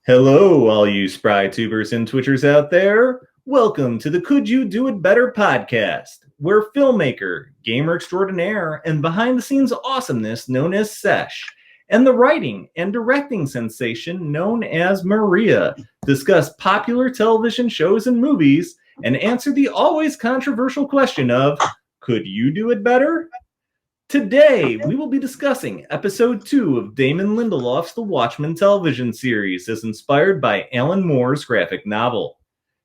Hello, all you spry tubers and twitchers out there. Welcome to the Could You Do It Better podcast, where filmmaker, gamer extraordinaire, and behind-the-scenes awesomeness known as Sesh, and the writing and directing sensation known as Maria discuss popular television shows and movies and answer the always controversial question of, could you do it better? Today, we will be discussing episode 2 of Damon Lindelof's The Watchmen Television Series, as inspired by Alan Moore's graphic novel.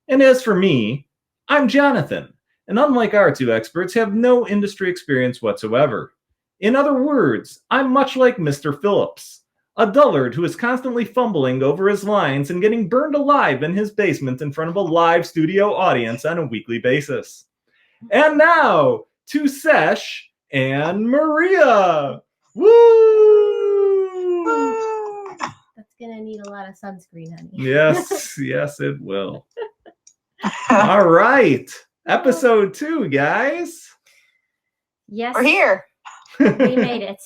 And as for me, I'm Jonathan, and unlike our two experts, have no industry experience whatsoever. In other words, I'm much like Mr. Phillips, a dullard who is constantly fumbling over his lines and getting burned alive in his basement in front of a live studio audience on a weekly basis. And now, to Sesh and Maria. Woo! That's gonna need a lot of sunscreen, honey. Yes, it will. All right, episode 2, guys. Yes, we're here. We made it.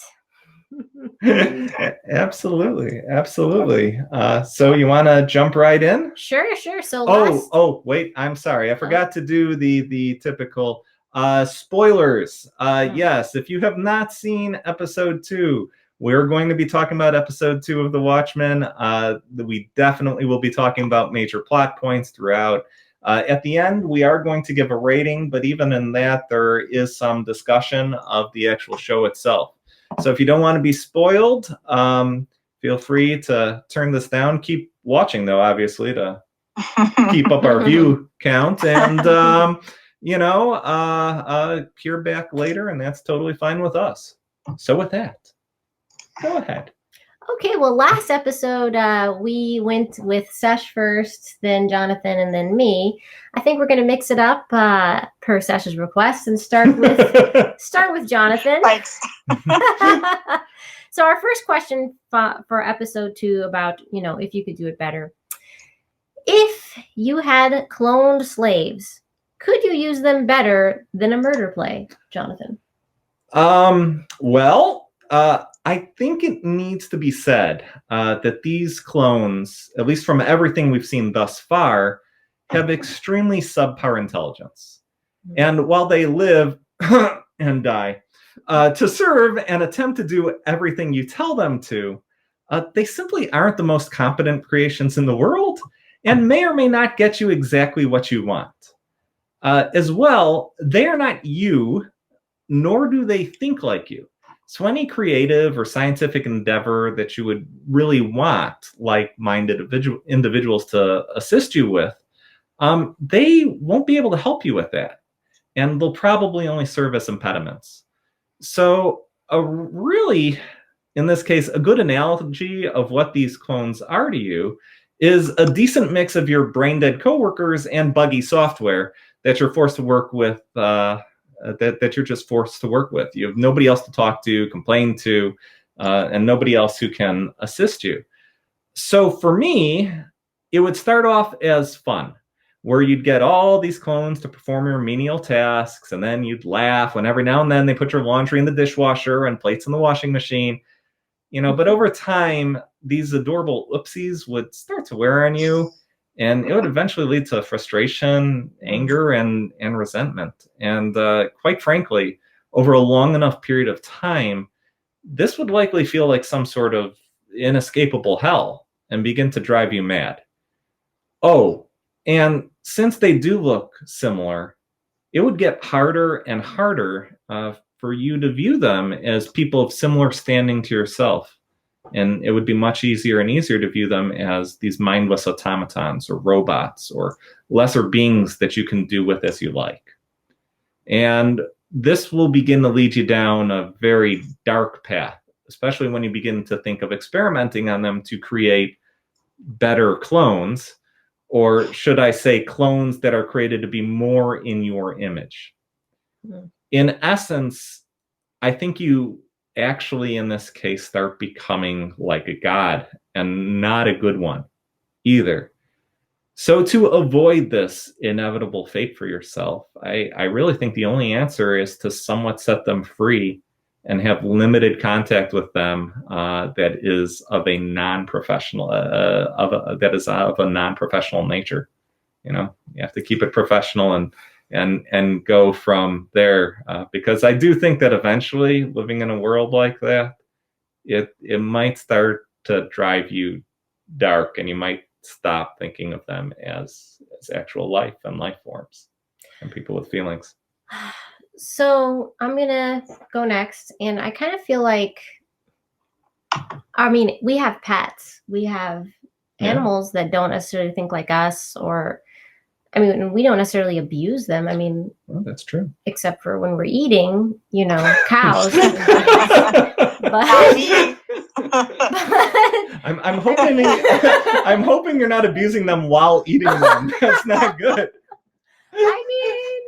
Absolutely. So you want to jump right in? Sure. So wait, I'm sorry, I forgot to do the typical spoilers. Yes, if you have not seen episode 2, we're going to be talking about episode 2 of The Watchmen. We definitely will be talking about major plot points throughout. At the end, we are going to give a rating, but even in that, there is some discussion of the actual show itself. So if you don't want to be spoiled, feel free to turn this down. Keep watching, though, obviously, to keep up our view count. And peer back later, and that's totally fine with us. So with that, go ahead. Okay, well, last episode, we went with Sesh first, then Jonathan, and then me. I think we're going to mix it up per Sesh's request and start with Jonathan. Thanks. So our first question for episode 2 about, if you could do it better. If you had cloned slaves, could you use them better than a murder play, Jonathan? I think it needs to be said that these clones, at least from everything we've seen thus far, have extremely subpar intelligence. And while they live and die to serve and attempt to do everything you tell them to, they simply aren't the most competent creations in the world and may or may not get you exactly what you want. As well, they are not you, nor do they think like you. So any creative or scientific endeavor that you would really want like-minded individuals to assist you with, they won't be able to help you with that. And they'll probably only serve as impediments. So really, in this case, a good analogy of what these clones are to you is a decent mix of your brain-dead coworkers and buggy software that you're forced to work with, that you're just forced to work with. You have nobody else to talk to, complain to, and nobody else who can assist you. So for me, it would start off as fun, where you'd get all these clones to perform your menial tasks, and then you'd laugh when every now and then they put your laundry in the dishwasher and plates in the washing machine. But over time, these adorable oopsies would start to wear on you, and it would eventually lead to frustration, anger, and resentment. And quite frankly, over a long enough period of time, this would likely feel like some sort of inescapable hell and begin to drive you mad. Oh, and since they do look similar, it would get harder and harder for you to view them as people of similar standing to yourself. And it would be much easier and easier to view them as these mindless automatons or robots or lesser beings that you can do with as you like. And this will begin to lead you down a very dark path, especially when you begin to think of experimenting on them to create better clones, or should I say clones that are created to be more in your image. Mm. In essence, I think you actually, in this case, start becoming like a god, and not a good one either. So to avoid this inevitable fate for yourself, I really think the only answer is to somewhat set them free and have limited contact with them that is of a non-professional of a non-professional nature. You have to keep it professional and go from there, because I do think that eventually, living in a world like that, it might start to drive you dark, and you might stop thinking of them as actual life and life forms and people with feelings. So I'm gonna go next, and I kind of feel like, I mean, we have pets, we have animals that don't necessarily think like us, or, I mean, we don't necessarily abuse them. I mean, well, that's true, except for when we're eating, cows. but I'm hoping I'm hoping you're not abusing them while eating them. That's not good. I mean,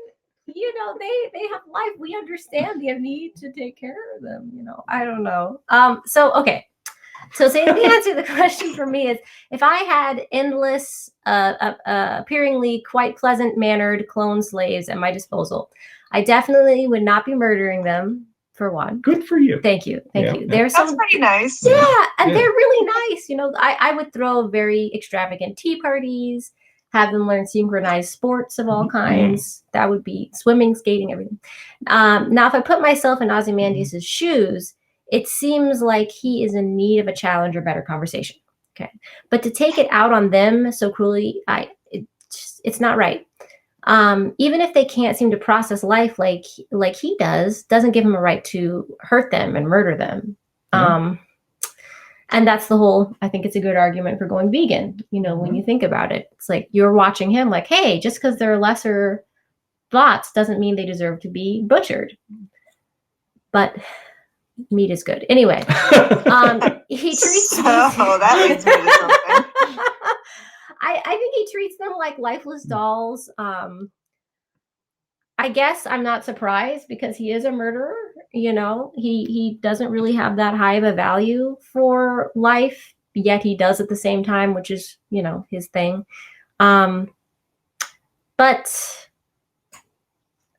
they have life. We understand the need to take care of them. I don't know. Okay. So the answer to the question for me is, if I had endless, appearingly quite pleasant-mannered clone slaves at my disposal, I definitely would not be murdering them, for one. Good for you. Thank you. You. That's pretty nice. Yeah, and they're really nice. I would throw very extravagant tea parties, have them learn synchronized sports of all kinds. That would be swimming, skating, everything. Now, if I put myself in Ozymandias' shoes, it seems like he is in need of a challenge or better conversation. Okay, but to take it out on them so cruelly, it's not right. Even if they can't seem to process life like he does, doesn't give him a right to hurt them and murder them. And that's the whole, I think it's a good argument for going vegan. When you think about it, it's like you're watching him like, hey, just because they're lesser bots doesn't mean they deserve to be butchered. But meat is good. Anyway, he treats that leads me to something. I think he treats them like lifeless dolls. I guess I'm not surprised, because he is a murderer. He doesn't really have that high of a value for life, yet he does at the same time, which is, his thing. But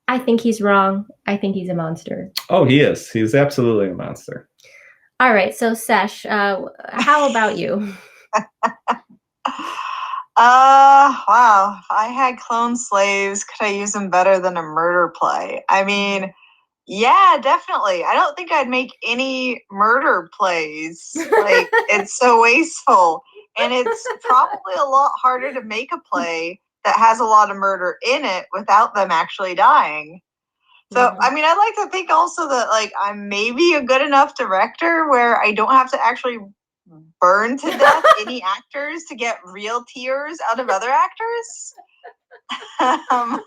I think he's wrong. I think he's a monster. Oh, he is. He's absolutely a monster. All right. So, Sesh, how about you? Wow. If I had clone slaves, could I use them better than a murder play? I mean, yeah, definitely. I don't think I'd make any murder plays. Like, it's so wasteful. And it's probably a lot harder to make a play that has a lot of murder in it without them actually dying. So, I mean, I like to think also that, like, I'm maybe a good enough director where I don't have to actually burn to death any actors to get real tears out of other actors. I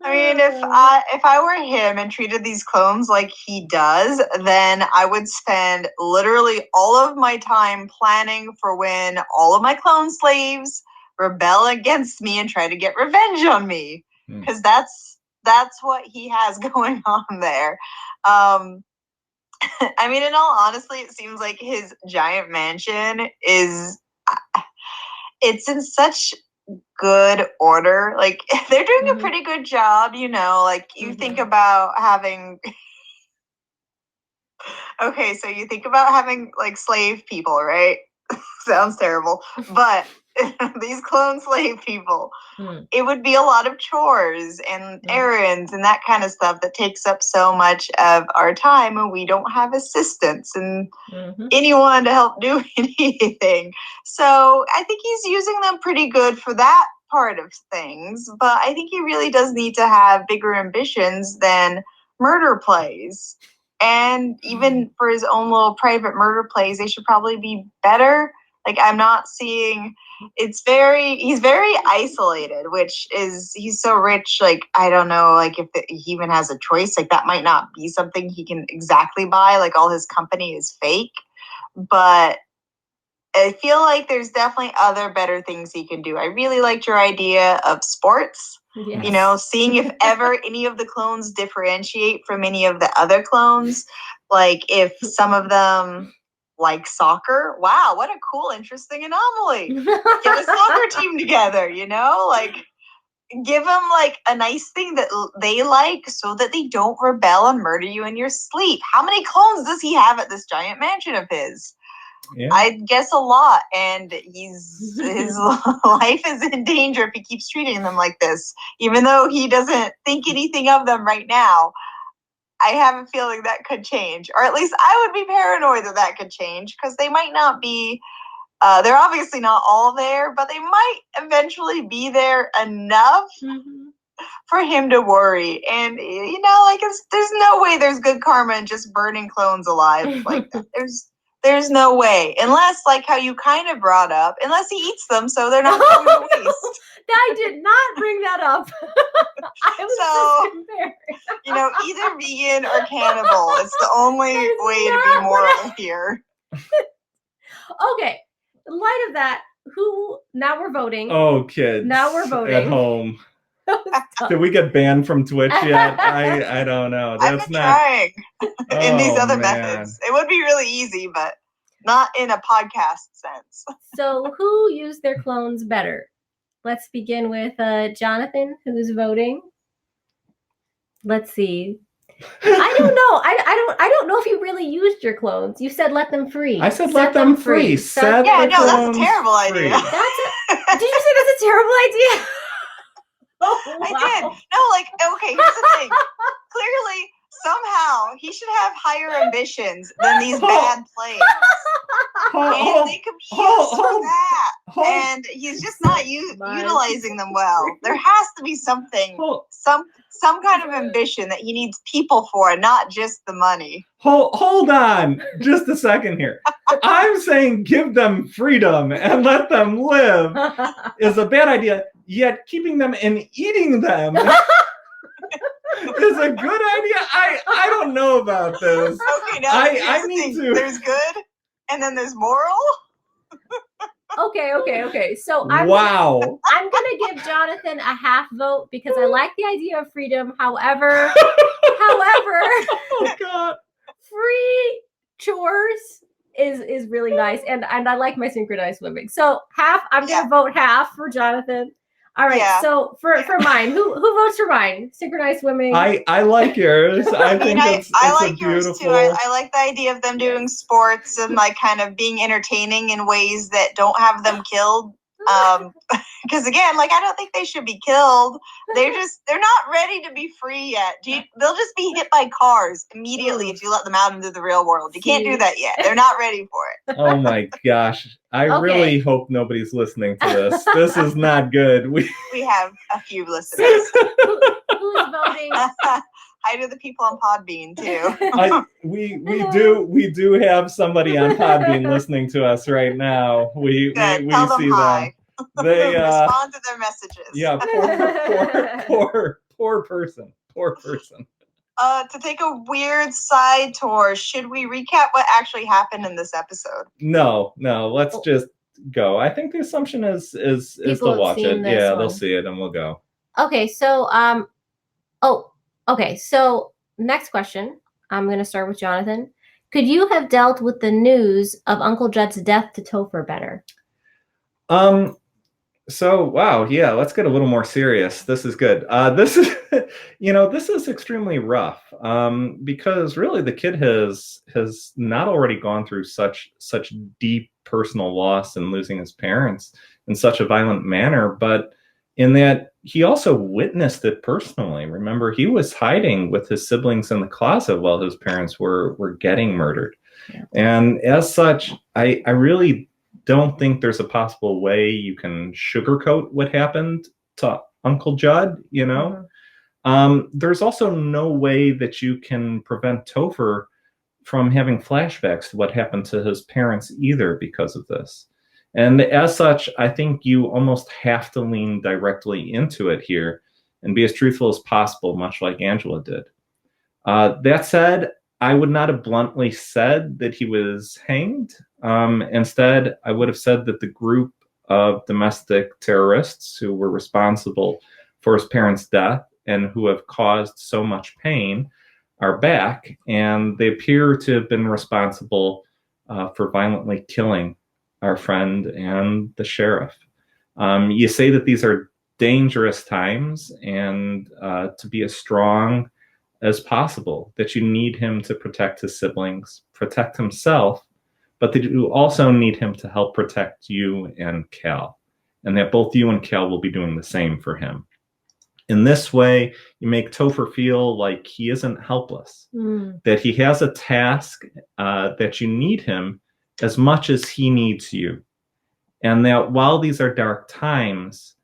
mean, if I were him and treated these clones like he does, then I would spend literally all of my time planning for when all of my clone slaves rebel against me and try to get revenge on me, because that's what he has going on there. I mean, in all honesty, it seems like his giant mansion it's in such good order. Like, they're doing a pretty good job, like you think about having okay, so you think about having like slave people, right? Sounds terrible, but these clone slave people, it would be a lot of chores and errands and that kind of stuff that takes up so much of our time, and we don't have assistants and anyone to help do anything. So I think he's using them pretty good for that part of things, but I think he really does need to have bigger ambitions than murder plays. And even for his own little private murder plays, they should probably be better. Like, I'm not seeing, he's very isolated, which is, he's so rich, like, I don't know, like, if he even has a choice, like, that might not be something he can exactly buy, like, all his company is fake, but I feel like there's definitely other better things he can do. I really liked your idea of sports. Yes. Seeing if ever any of the clones differentiate from any of the other clones, like if some of them like soccer. Wow, what a cool, interesting anomaly. Get a soccer team together, like give them like a nice thing that they like so that they don't rebel and murder you in your sleep. How many clones does he have at this giant mansion of his? Yeah. I guess a lot, and his life is in danger if he keeps treating them like this. Even though he doesn't think anything of them right now, I have a feeling that could change, or at least I would be paranoid that could change, because they might not be. They're obviously not all there, but they might eventually be there enough for him to worry. And like there's no way there's good karma in just burning clones alive like that. There's no way, unless, like how you kind of brought up, unless he eats them so they're not going to waste. I did not bring that up. I was just comparing. Either vegan or cannibal. It's the only way to be moral here. Okay, in light of that, now we're voting. Oh, kids. Now we're voting. At home. Did we get banned from Twitch yet? I don't know. I've been trying in these other methods. It would be really easy, but not in a podcast sense. So who used their clones better? Let's begin with Jonathan, who's voting. Let's see. I don't know. I don't know if you really used your clones. You said let them free. I said let them free. That's a terrible idea. Did you say that's a terrible idea? Oh, wow. I did. No, okay, here's the thing. Clearly, somehow, he should have higher ambitions than these bad plays. And they could be used for that. And he's just not utilizing them well. There has to be something, some kind of ambition that he needs people for, and not just the money. Hold on just a second here. I'm saying give them freedom and let them live is a bad idea, yet keeping them and eating them is a good idea. I don't know about this. Okay, now I need to. There's good, and then there's moral. Okay. So I'm gonna give Jonathan a half vote because I like the idea of freedom. However, oh God, free chores is really nice, and I like my synchronized swimming. So I'm gonna vote half for Jonathan. All right. Yeah. So for mine, who votes for mine? Synchronized swimming. I like yours. I think I like yours too. I like the idea of them doing sports and like kind of being entertaining in ways that don't have them killed. Because again, like I don't think they should be killed. They're not ready to be free yet. They'll just be hit by cars immediately if you let them out into the real world. You can't do that yet. They're not ready for it. Oh my gosh. I really hope nobody's listening to this. This is not good. We have a few listeners. Who's voting? Hi to the people on Podbean too. We do have somebody on Podbean listening to us right now. We see them. They respond to their messages. Yeah, poor person. To take a weird side tour, should we recap what actually happened in this episode? No. Let's just go. I think the assumption is to watch it. Yeah, they'll see it and we'll go. Okay, so so next question. I'm going to start with Jonathan. Could you have dealt with the news of Uncle Judd's death to Topher better? So wow, yeah, let's get a little more serious. This is good. This is extremely rough. Because really the kid has not already gone through such deep personal loss and losing his parents in such a violent manner, but in that he also witnessed it personally. Remember, he was hiding with his siblings in the closet while his parents were getting murdered. Yeah. And as such, I really don't think there's a possible way you can sugarcoat what happened to Uncle Judd, There's also no way that you can prevent Topher from having flashbacks to what happened to his parents either because of this. And as such, I think you almost have to lean directly into it here and be as truthful as possible, much like Angela did. That said, I would not have bluntly said that he was hanged. Instead, I would have said that the group of domestic terrorists who were responsible for his parents' death and who have caused so much pain are back, and they appear to have been responsible for violently killing our friend and the sheriff. You say that these are dangerous times and to be as strong as possible, that you need him to protect his siblings, protect himself, but that you also need him to help protect you and Cal, and that both you and Cal will be doing the same for him. In this way, you make Topher feel like he isn't helpless, that he has a task, that you need him as much as he needs you. And that while these are dark times,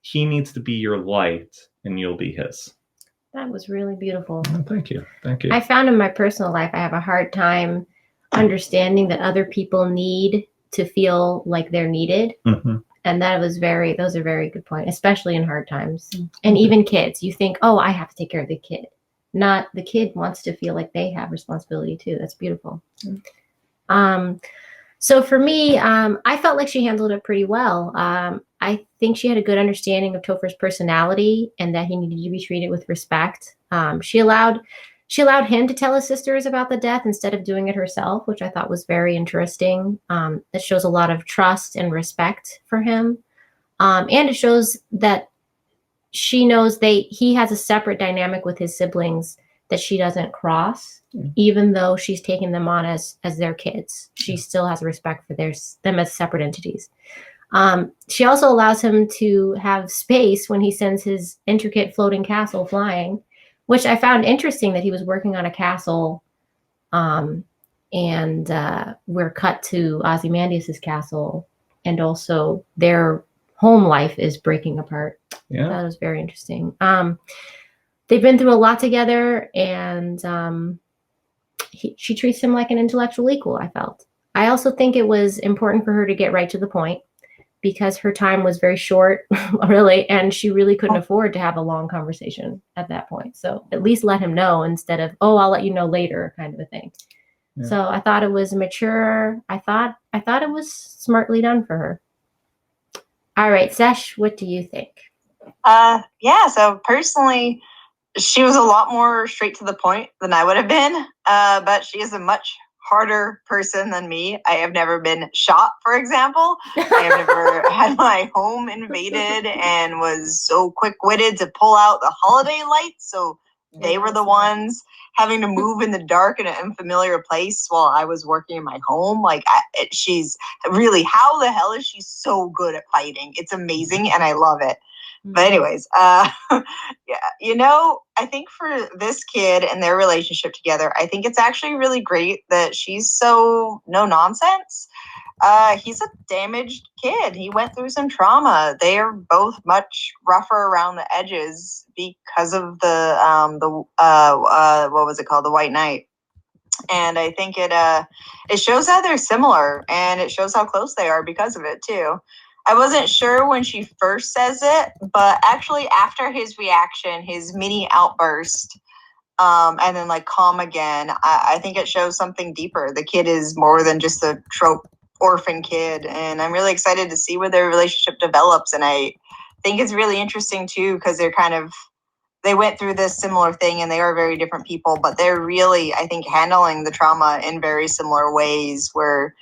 he needs to be your light and you'll be his. That was really beautiful. Oh, thank you. Thank you. I found in my personal life, I have a hard time understanding that other people need to feel like they're needed. Mm-hmm. And those are very good points, especially in hard times. And even kids, you think, oh, I have to take care of the kid. Not the kid wants to feel like they have responsibility too. That's beautiful. So for me, I felt like she handled it pretty well. I think she had a good understanding of Topher's personality and that he needed to be treated with respect. She allowed him to tell his sisters about the death instead of doing it herself, which I thought was very interesting. That shows a lot of trust and respect for him. And it shows that she knows he has a separate dynamic with his siblings that she doesn't cross, even though she's taking them on as their kids. She still has respect for them as separate entities. She also allows him to have space when he sends his intricate floating castle flying, which I found interesting that he was working on a castle, and we're cut to Ozymandias' castle, and also their home life is breaking apart. Yeah. That was very interesting. They've been through a lot together, and she treats him like an intellectual equal, I felt. I also think it was important for her to get right to the point, because her time was very short, really, and she really couldn't afford to have a long conversation at that point. So at least let him know instead of, oh, I'll let you know later, kind of a thing. Yeah. So I thought it was mature. I thought it was smartly done for her. All right, Sesh, what do you think? Yeah, so personally, she was a lot more straight to the point than I would have been, but she is a much harder person than me. I have never been shot, for example. I have never had my home invaded and was so quick-witted to pull out the holiday lights, so they were the ones having to move in the dark in an unfamiliar place while I was working in my home. Like, she's really, how the hell is she so good at fighting? It's amazing, and I love it. But anyways, yeah, I think for this kid and their relationship together, I think it's actually really great that she's so no nonsense. He's a damaged kid. He went through some trauma. They are both much rougher around the edges because of the what was it called? The White Knight. And I think it shows how they're similar, and it shows how close they are because of it too. I wasn't sure when she first says it, but actually after his reaction, his mini outburst, and then like calm again, I think it shows something deeper. The kid is more than just a trope orphan kid, and I'm really excited to see where their relationship develops. And I think it's really interesting too, because they went through this similar thing, and they are very different people, but they're really, I think, handling the trauma in very similar ways, where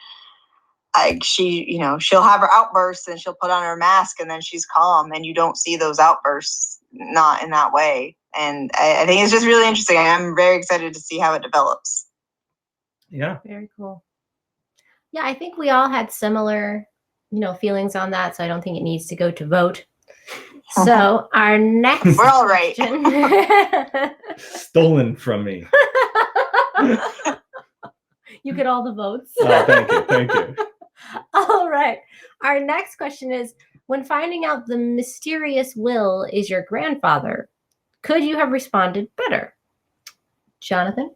like she'll have her outbursts and she'll put on her mask and then she's calm, and you don't see those outbursts not in that way. And I think it's just really interesting. I'm very excited to see how it develops. Yeah. Very cool. Yeah, I think we all had similar, feelings on that, so I don't think it needs to go to vote. So our next We're all right. Stolen from me. You get all the votes. Oh, thank you. All right. Our next question is, when finding out the mysterious will is your grandfather, could you have responded better? Jonathan?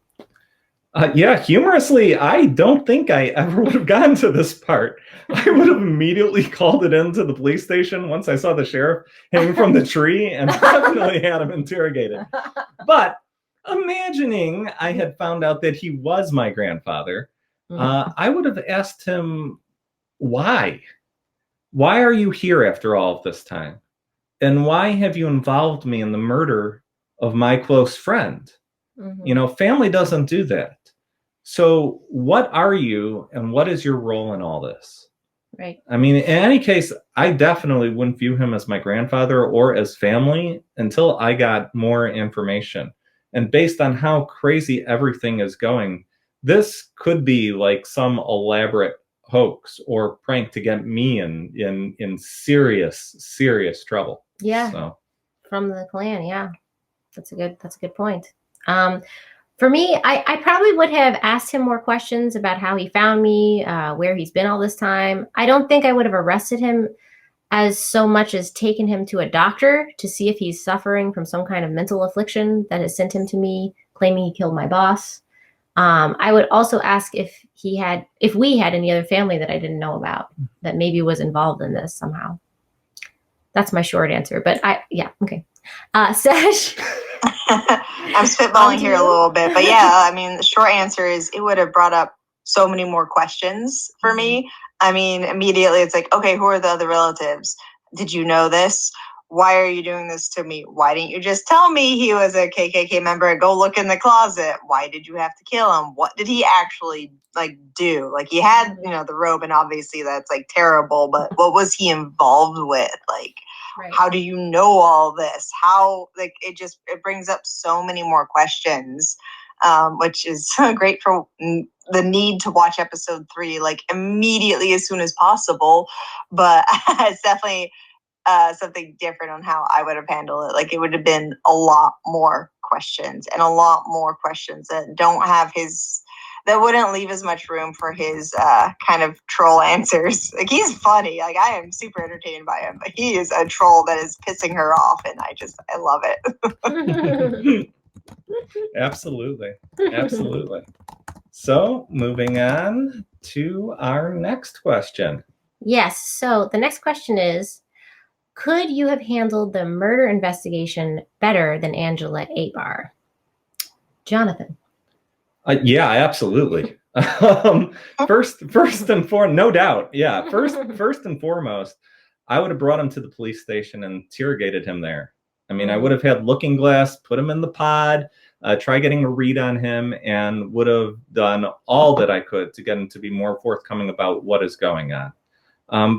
Yeah, humorously, I don't think I ever would have gotten to this part. I would have immediately called it into the police station once I saw the sheriff hanging from the tree, and definitely had him interrogated. But imagining I had found out that he was my grandfather, I would have asked him, why? Why are you here after all of this time? And why have you involved me in the murder of my close friend? Family doesn't do that. So what are you, and what is your role in all this? Right. I mean, in any case, I definitely wouldn't view him as my grandfather or as family until I got more information. And based on how crazy everything is going, this could be like some elaborate hoax or prank to get me in serious trouble. Yeah. So. From the clan, yeah. That's a good point. For me, I probably would have asked him more questions about how he found me, where he's been all this time. I don't think I would have arrested him as so much as taken him to a doctor to see if he's suffering from some kind of mental affliction that has sent him to me, claiming he killed my boss. I would also ask if we had any other family that I didn't know about that maybe was involved in this somehow. That's my short answer, but okay. Sesh. I'm spitballing here a little bit, but yeah, I mean, the short answer is it would have brought up so many more questions for me. I mean, immediately it's like, okay, who are the other relatives? Did you know this? Why are you doing this to me? Why didn't you just tell me he was a KKK member? Go look in the closet. Why did you have to kill him? What did he actually do? Like, he had, the robe, and obviously that's terrible, but what was he involved with? Right. How do you know all this? How, it brings up so many more questions, which is great for the need to watch episode 3, immediately as soon as possible. But it's definitely something different on how I would have handled it. It would have been a lot more questions, and a lot more questions that that wouldn't leave as much room for his kind of troll answers. He's funny. I am super entertained by him, but he is a troll that is pissing her off, and I love it. Absolutely. So, moving on to our next question. Yes. So the next question is, could you have handled the murder investigation better than Angela Abar? Jonathan. Yeah, absolutely. First and foremost, no doubt. Yeah, first and foremost, I would have brought him to the police station and interrogated him there. I mean, I would have had looking glass, put him in the pod, try getting a read on him, and would have done all that I could to get him to be more forthcoming about what is going on.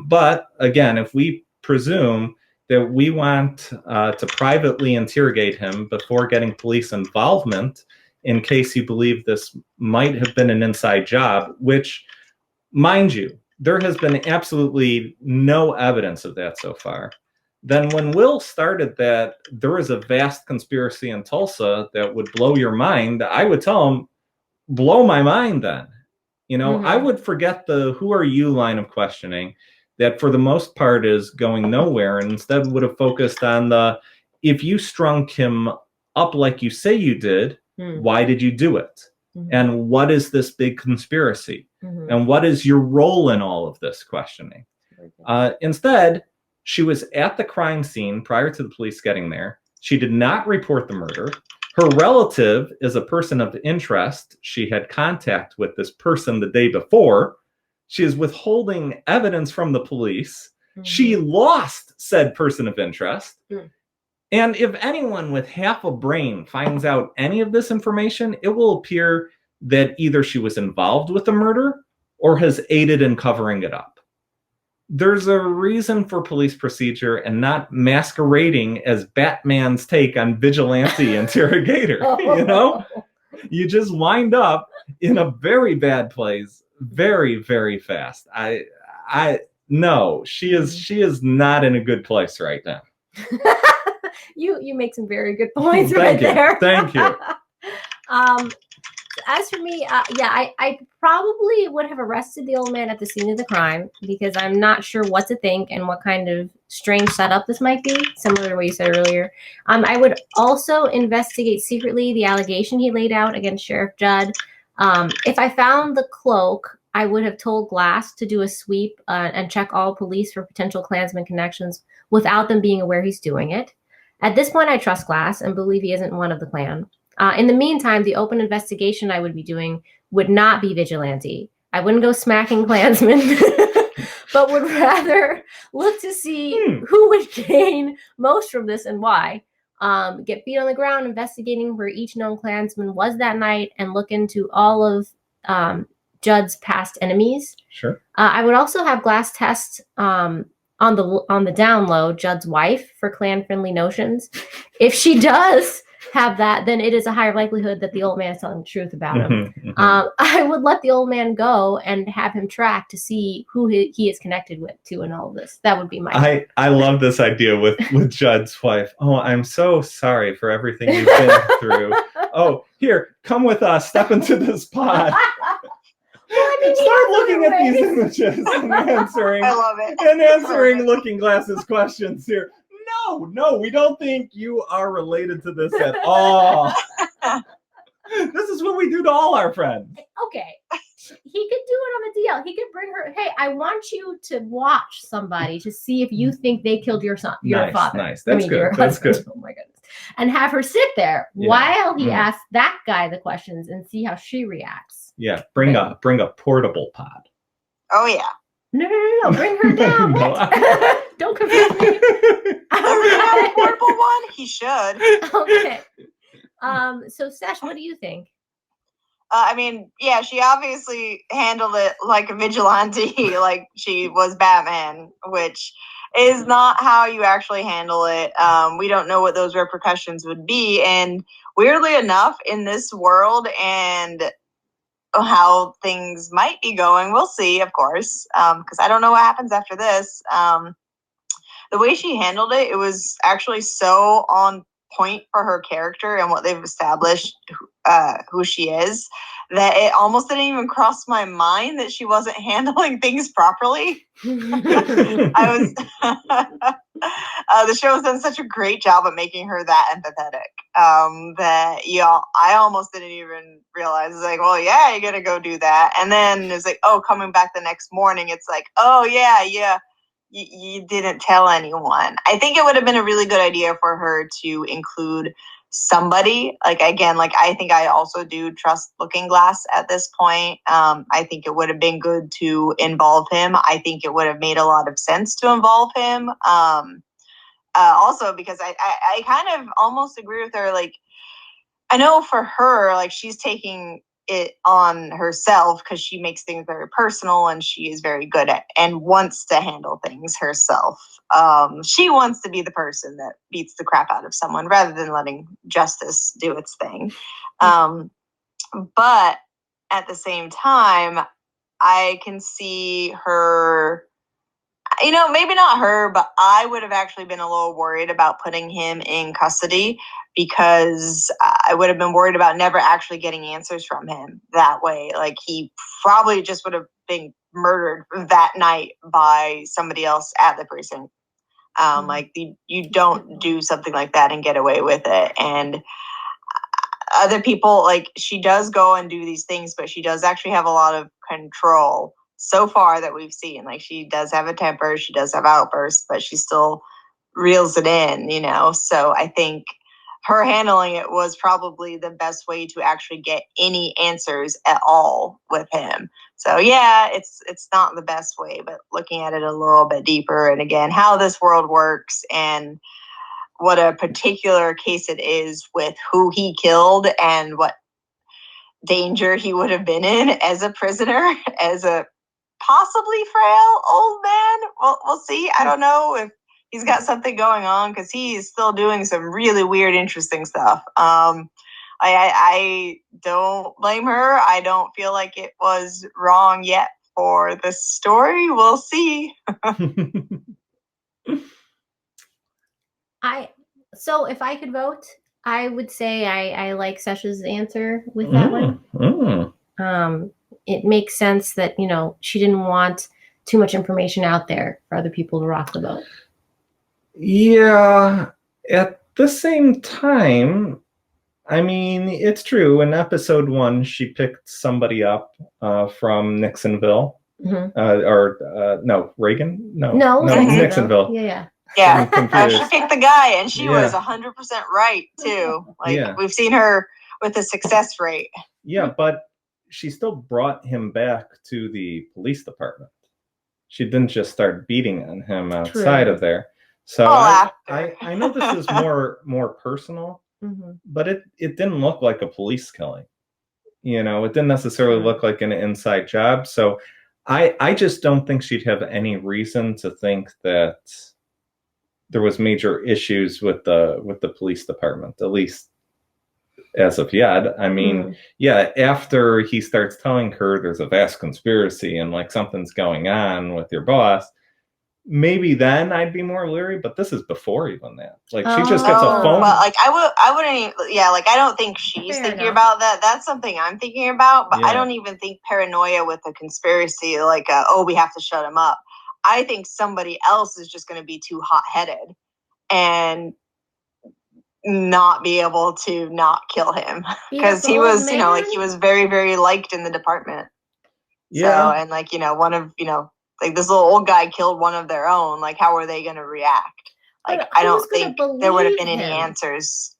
But again, if we presume that we want to privately interrogate him before getting police involvement, in case you believe this might have been an inside job, which, mind you, there has been absolutely no evidence of that so far. Then when Will started that there is a vast conspiracy in Tulsa that would blow your mind, I would tell him, blow my mind then. I would forget the who are you line of questioning that for the most part is going nowhere, and instead would have focused on the, if you strung him up like you say you did, why did you do it? And what is this big conspiracy? And what is your role in all of this questioning? Instead, she was at the crime scene prior to the police getting there. She did not report the murder. Her relative is a person of interest. She had contact with this person the day before. She is withholding evidence from the police. She lost said person of interest. And if anyone with half a brain finds out any of this information, it will appear that either she was involved with the murder or has aided in covering it up. There's a reason for police procedure and not masquerading as Batman's take on vigilante interrogator. You just wind up in a very bad place very, very fast. No, she is not in a good place right now. You make some very good points right there. Thank you. As for me, I probably would have arrested the old man at the scene of the crime because I'm not sure what to think and what kind of strange setup this might be, similar to what you said earlier. I would also investigate secretly the allegation he laid out against Sheriff Judd. If I found the cloak, I would have told Glass to do a sweep and check all police for potential Klansman connections without them being aware he's doing it. At this point, I trust Glass and believe he isn't one of the Klan. In the meantime, the open investigation I would be doing would not be vigilante. I wouldn't go smacking Klansmen, but would rather look to see who would gain most from this and why. Get feet on the ground investigating where each known Klansman was that night and look into all of Judd's past enemies. Sure. I would also have Glass test on the down low Judd's wife for clan-friendly notions. If she does have that, then it is a higher likelihood that the old man is telling the truth about him. I would let the old man go and have him track to see who he is connected to in all of this. That would be my. I love this idea with Judd's wife. Oh, I'm so sorry for everything you've been through. Oh, here, come with us. Step into this pod. Start looking at these images and answering. I love it. And answering Looking Glass's questions here. No, we don't think you are related to this at all. This is what we do to all our friends. Okay. He could do it on the DL. He could bring her, hey, I want you to watch somebody to see if you think they killed your son, your father. Nice. That's good. That's good. Oh my goodness. And have her sit there while he asks that guy the questions and see how she reacts. Yeah, bring a portable pod. Oh yeah. No. Bring her down. Don't confuse me. Does he have a portable one? He should. Okay. So Sesh, what do you think? I mean, yeah, she obviously handled it like a vigilante, like she was Batman, which is not how you actually handle it. We don't know what those repercussions would be. And weirdly enough, in this world and how things might be going, we'll see, of course, because I don't know what happens after this. The way she handled it, it was actually so on point for her character and what they've established who she is, that it almost didn't even cross my mind that she wasn't handling things properly. The show has done such a great job at making her that empathetic that I almost didn't even realize. It's like, well, yeah, you're gonna go do that, and then it's like, oh, coming back the next morning, it's like, oh yeah. You didn't tell anyone. I think it would have been a really good idea for her to include somebody. Like, again, like I think I also do trust Looking Glass at this point. I think it would have been good to involve him. I think it would have made a lot of sense to involve him. Also, because I kind of almost agree with her. Like, I know for her, like she's taking it on herself because she makes things very personal and she is very good at and wants to handle things herself. She wants to be the person that beats the crap out of someone rather than letting justice do its thing. But at the same time, I can see her, maybe not her, but I would have actually been a little worried about putting him in custody because I would have been worried about never actually getting answers from him that way. Like, he probably just would have been murdered that night by somebody else at the precinct. Like, you don't do something like that and get away with it. And other people, like, she does go and do these things, but she does actually have a lot of control so far that we've seen. Like, she does have a temper, she does have outbursts, but she still reels it in, So I think her handling it was probably the best way to actually get any answers at all with him. So yeah, it's not the best way, but looking at it a little bit deeper, and again, how this world works and what a particular case it is with who he killed and what danger he would have been in as a prisoner, as a possibly frail old man. We'll see. I don't know if he's got something going on because he is still doing some really weird, interesting stuff. I don't blame her. I don't feel like it was wrong yet for the story. We'll see. So if I could vote, I would say I like Sesh's answer with that one. It makes sense that, she didn't want too much information out there for other people to rock the boat. Yeah. At the same time, I mean, it's true. In episode 1, she picked somebody up from Nixonville. No, Reagan? No, Nixonville. Yeah. Yeah, she picked the guy, and she was 100% right, too. Like, we've seen her with a success rate. Yeah, but she still brought him back to the police department. She didn't just start beating on him outside of there. So I know this is more personal, but it didn't look like a police killing. You know, it didn't necessarily look like an inside job. So I just don't think she'd have any reason to think that there was major issues with the police department, at least as of yet. I mean, yeah, after he starts telling her there's a vast conspiracy and like something's going on with your boss, maybe then I'd be more leery, but this is before even that. Like she just gets a phone. But like I wouldn't even, yeah, like I don't think she's thinking about that. That's something I'm thinking about, but I don't even think paranoia with a conspiracy, like oh, we have to shut him up. I think somebody else is just going to be too hot-headed and not be able to not kill him, because he was, you know, like he was very, very liked in the department. So, and like, you know, one of, you know, like this little old guy killed one of their own. Like, how are they going to react? Like, I don't think there would have been any answers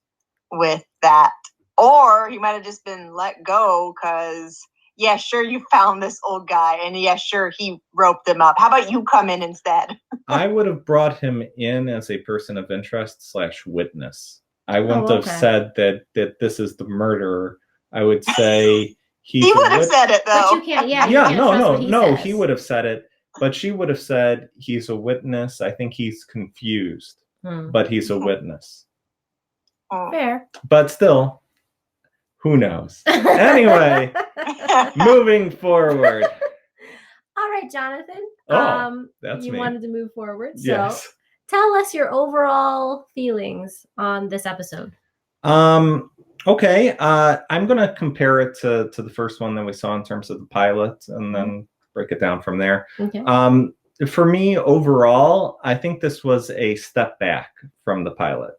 with that. Or he might have just been let go because, yeah, sure, you found this old guy, and yeah, sure, he roped him up. How about you come in instead? I would have brought him in as a person of interest / witness. I wouldn't have said that this is the murderer. I would say he would have said it, though. But you can't, no, he would have said it, but she would have said he's a witness. I think he's confused, but he's a witness. Fair. But still, who knows? Anyway, moving forward. All right, Jonathan. That's you me. wanted to move forward. So yes. Tell us your overall feelings on this episode. Okay. I'm going to compare it to the first one that we saw in terms of the pilot and then break it down from there. Okay. For me, overall, I think this was a step back from the pilot,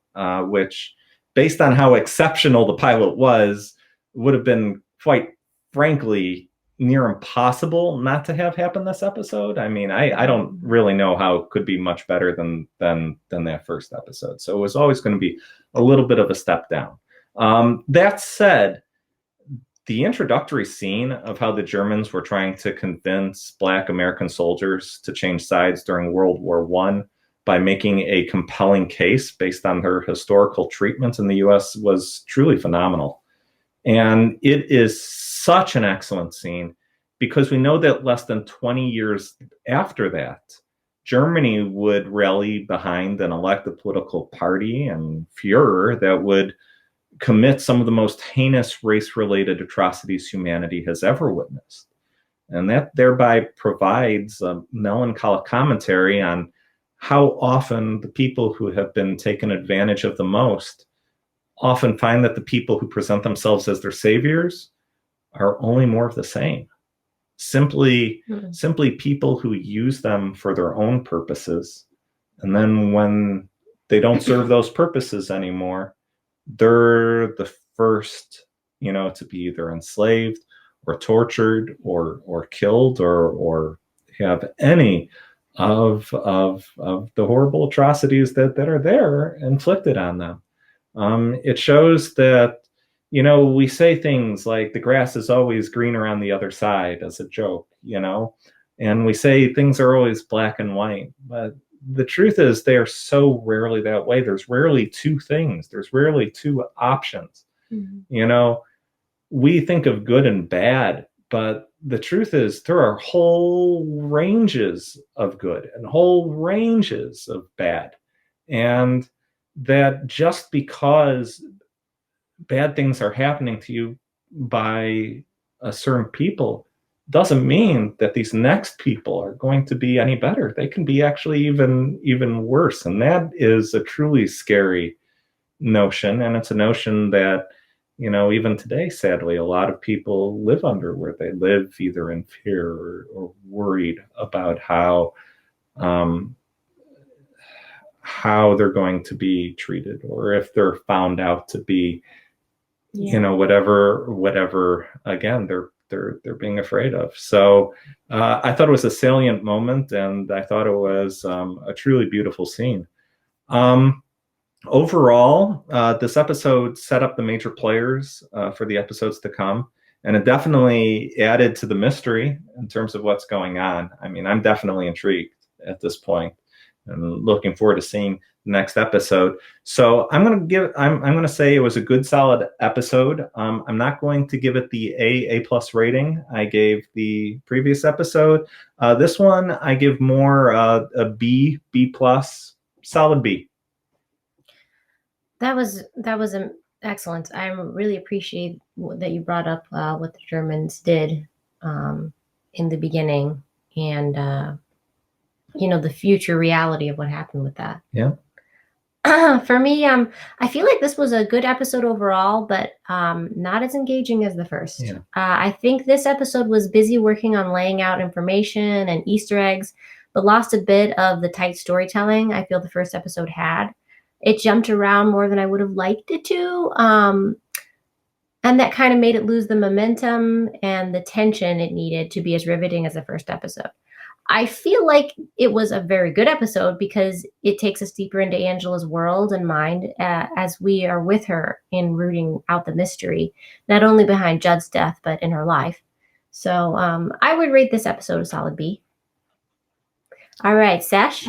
which, based on how exceptional the pilot was, would have been quite frankly near impossible not to have happened this episode. I mean, I don't really know how it could be much better than that first episode. So it was always going to be a little bit of a step down. That said, the introductory scene of how the Germans were trying to convince Black American soldiers to change sides during World War I by making a compelling case based on their historical treatment in the U.S. was truly phenomenal. And it is such an excellent scene because we know that less than 20 years after that, Germany would rally behind an elected political party and Führer that would commit some of the most heinous race-related atrocities humanity has ever witnessed. And that thereby provides a melancholic commentary on how often the people who have been taken advantage of the most often find that the people who present themselves as their saviors are only more of the same. Simply people who use them for their own purposes. And then when they don't serve those purposes anymore, they're the first, to be either enslaved or tortured or killed or have any of the horrible atrocities that are there inflicted on them. It shows that, we say things like the grass is always greener on the other side as a joke, and we say things are always black and white, but the truth is they are so rarely that way. There's rarely two things. There's rarely two options. We think of good and bad, but the truth is there are whole ranges of good and whole ranges of bad. And that just because bad things are happening to you by a certain people doesn't mean that these next people are going to be any better. They can be actually even worse. And that is a truly scary notion. And it's a notion that, even today, sadly, a lot of people live under, where they live either in fear or worried about how they're going to be treated, or if they're found out to be, whatever, again, they're being afraid of. So I thought it was a salient moment, and I thought it was a truly beautiful scene. Overall, this episode set up the major players for the episodes to come, and it definitely added to the mystery in terms of what's going on. I mean, I'm definitely intrigued at this point. I'm looking forward to seeing the next episode. So I'm gonna say it was a good, solid episode. I'm not going to give it the A+ rating I gave the previous episode. This one I give more a B+, solid B. That was excellent. I really appreciate that you brought up what the Germans did in the beginning, and the future reality of what happened with that. Yeah. For me, I feel like this was a good episode overall, but not as engaging as the first. Yeah. I think this episode was busy working on laying out information and Easter eggs, but lost a bit of the tight storytelling I feel the first episode had. It jumped around more than I would have liked it to, and that kind of made it lose the momentum and the tension it needed to be as riveting as the first episode. I feel like it was a very good episode because it takes us deeper into Angela's world and mind as we are with her in rooting out the mystery, not only behind Judd's death, but in her life. So I would rate this episode a solid B. All right, Sesh?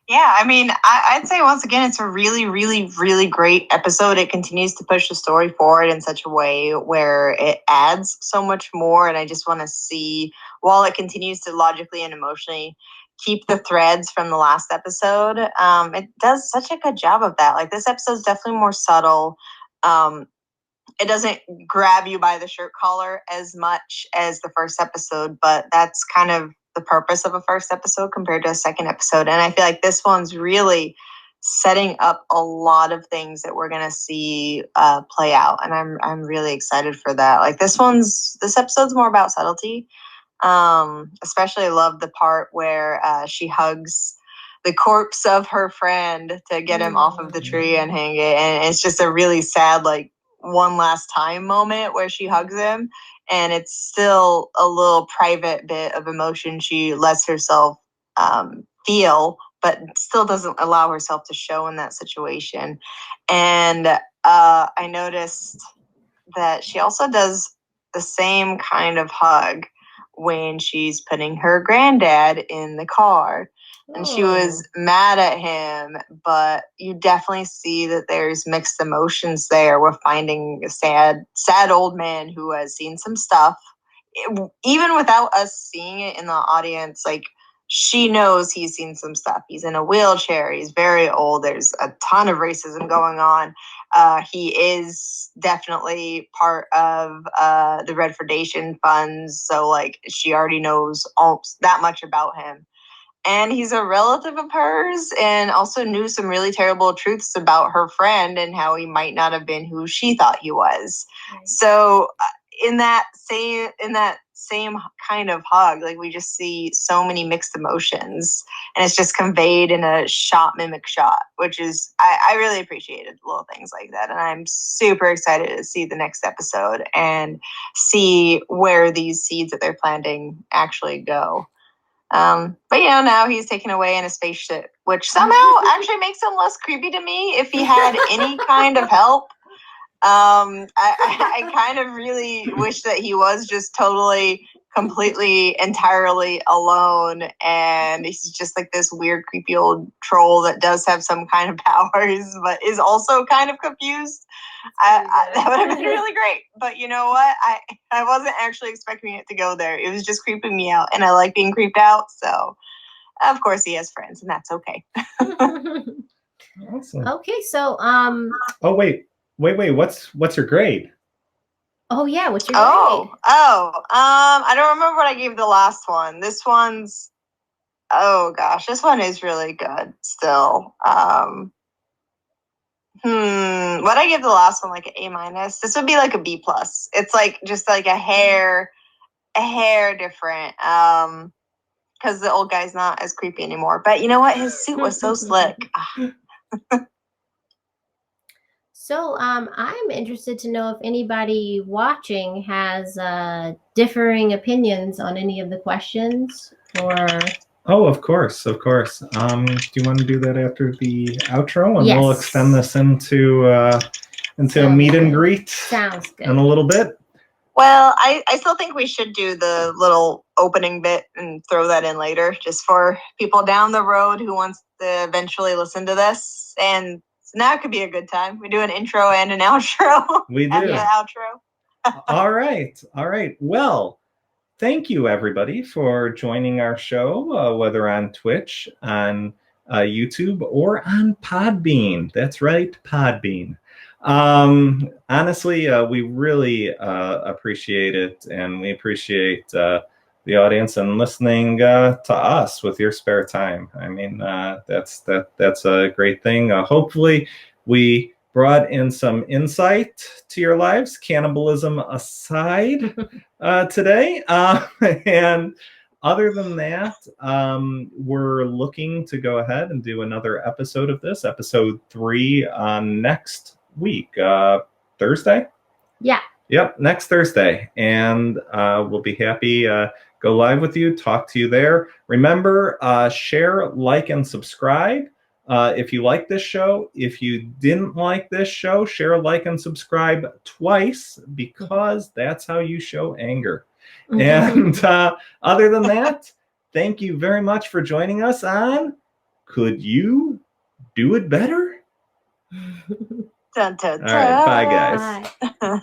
Yeah, I mean, I'd say once again, it's a really, really, really great episode. It continues to push the story forward in such a way where it adds so much more. And I just want to see, while it continues to logically and emotionally keep the threads from the last episode, it does such a good job of that. Like, this episode's definitely more subtle. It doesn't grab you by the shirt collar as much as the first episode, but that's kind of the purpose of a first episode compared to a second episode. And I feel like this one's really setting up a lot of things that we're going to see play out. And I'm really excited for that. Like, this episode's more about subtlety. Especially I love the part where she hugs the corpse of her friend to get him off of the tree and hang it. And it's just a really sad, like, one last time moment where she hugs him. And it's still a little private bit of emotion she lets herself feel, but still doesn't allow herself to show in that situation. And I noticed that she also does the same kind of hug when she's putting her granddad in the car. And she was mad at him, but you definitely see that there's mixed emotions there. We're finding a sad old man who has seen some stuff. Even without us seeing it in the audience, like, she knows he's seen some stuff. He's in a wheelchair. He's very old. There's a ton of racism going on. He is definitely part of the Redfordation funds. So, like, she already knows that much about him. And he's a relative of hers, and also knew some really terrible truths about her friend and how he might not have been who she thought he was. Right. So in that same kind of hug, like, we just see so many mixed emotions, and it's just conveyed in a mimic shot, which is, I really appreciated little things like that. And I'm super excited to see the next episode and see where these seeds that they're planting actually go. But now he's taken away in a spaceship, which somehow actually makes him less creepy to me. If he had any kind of help, I kind of really wish that he was just totally, completely, entirely alone, and he's just like this weird, creepy old troll that does have some kind of powers, but is also kind of confused. That would have been really great. But you know what? I wasn't actually expecting it to go there. It was just creeping me out, and I like being creeped out. So, of course, he has friends, and that's okay. Awesome. Okay, so Oh wait. What's your grade? Oh yeah, what's your grade? I don't remember what I gave the last one. This one's, oh gosh, this one is really good still. What I give the last one, like an A-. This would be like a B+. It's like just like a hair different. Because the old guy's not as creepy anymore. But you know what? His suit was so slick. So I'm interested to know if anybody watching has differing opinions on any of the questions, or... Oh, of course. Do you want to do that after the outro, and we'll extend this into a meet and greet? Sounds good. In a little bit. Well, I still think we should do the little opening bit and throw that in later, just for people down the road who wants to eventually listen to this. And so now could be a good time. We do an intro and an outro. We do. And the outro. All right. Well, thank you, everybody, for joining our show, whether on Twitch, on YouTube, or on Podbean. That's right, Podbean. Honestly, we really appreciate it, and we appreciate the audience and listening to us with your spare time. I mean, that's a great thing. Hopefully, we brought in some insight to your lives, cannibalism aside, today. And other than that, we're looking to go ahead and do another episode of this, episode 3, next week, Thursday. Yeah. Yep, next Thursday, and we'll be happy go live with you, talk to you there. Remember, share, like, and subscribe. If you like this show, if you didn't like this show, share, like, and subscribe twice, because that's how you show anger. And other than that, thank you very much for joining us on Could You Do It Better? Dun, dun, dun. All right, bye, guys. Bye.